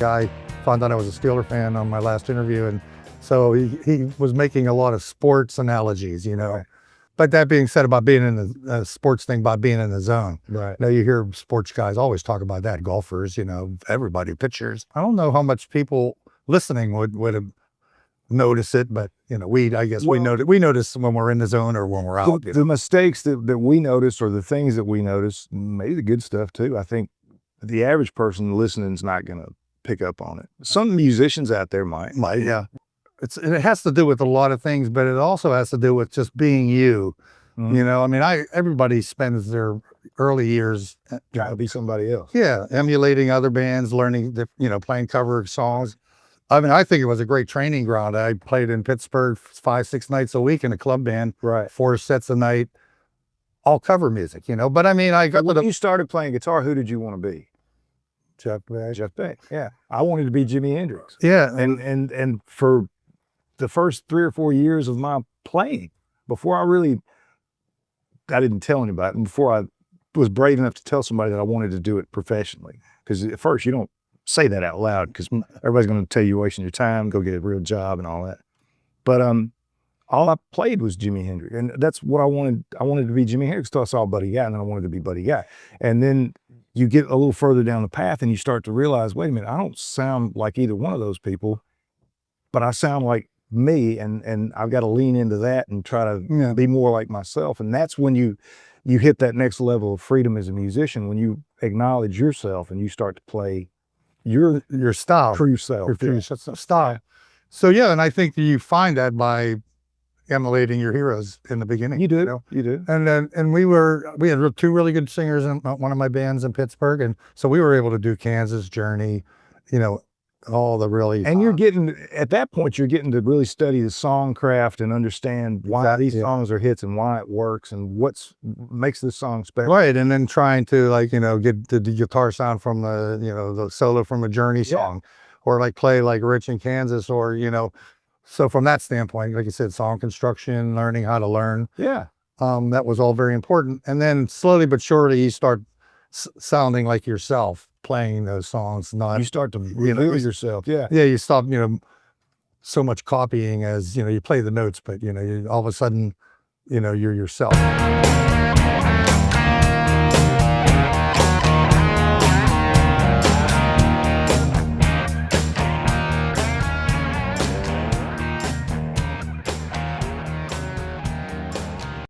guy found out I was a Steeler fan on my last interview, and so he was making a lot of sports analogies, you know. Right. But that being said, about being in the sports thing, about being in the zone. Right. Now you hear sports guys always talk about that, golfers, you know, everybody, pitchers. I don't know how much people listening would have noticed it, but you know, I guess we notice when we're in the zone or when we're out. The mistakes that we notice, or the things that we notice, maybe the good stuff too. I think the average person listening is not going to pick up on it. Some musicians out there might. Yeah. It has to do with a lot of things, but it also has to do with just being you. Mm-hmm. You know, I mean, everybody spends their early years Trying to be somebody else. Yeah, emulating other bands, learning, playing cover songs. I mean, I think it was a great training ground. I played in Pittsburgh 5-6 nights a week in a club band, right? 4 sets a night, all cover music, you know. But I mean, when you started playing guitar, who did you want to be? Jeff Beck. Yeah, I wanted to be Jimi Hendrix. Yeah, and for the first 3 or 4 years of my playing, before I didn't tell anybody, and before I was brave enough to tell somebody that I wanted to do it professionally, because at first you don't say that out loud because everybody's going to tell you you're wasting your time, go get a real job and all that. But all I played was Jimi Hendrix, and that's what I wanted. I wanted to be Jimi Hendrix until I saw Buddy Guy, and then I wanted to be Buddy Guy. And then you get a little further down the path and you start to realize, wait a minute, I don't sound like either one of those people, but I sound like me, and I've got to lean into that and try to be more like myself. And that's when you hit that next level of freedom as a musician, when you acknowledge yourself and you start to play your style, true self, your true style. So yeah, and I think you find that by emulating your heroes in the beginning. You do, you know? You do. And we had 2 really good singers in one of my bands in Pittsburgh, and so we were able to do Kansas, Journey, you know, all the really. And at that point, you're getting to really study the song craft and understand why these songs are hits and why it works and what makes this song special. Right, and then trying to get the guitar sound from the solo from a Journey song, or play like Rich in Kansas, or so from that standpoint, like you said, song construction, learning how to learn. Yeah. That was all very important. And then slowly but surely you start sounding like yourself, playing those songs. You start to reveal yourself. Yeah. Yeah, you stop, so much copying as, you play the notes, but, all of a sudden, you're yourself.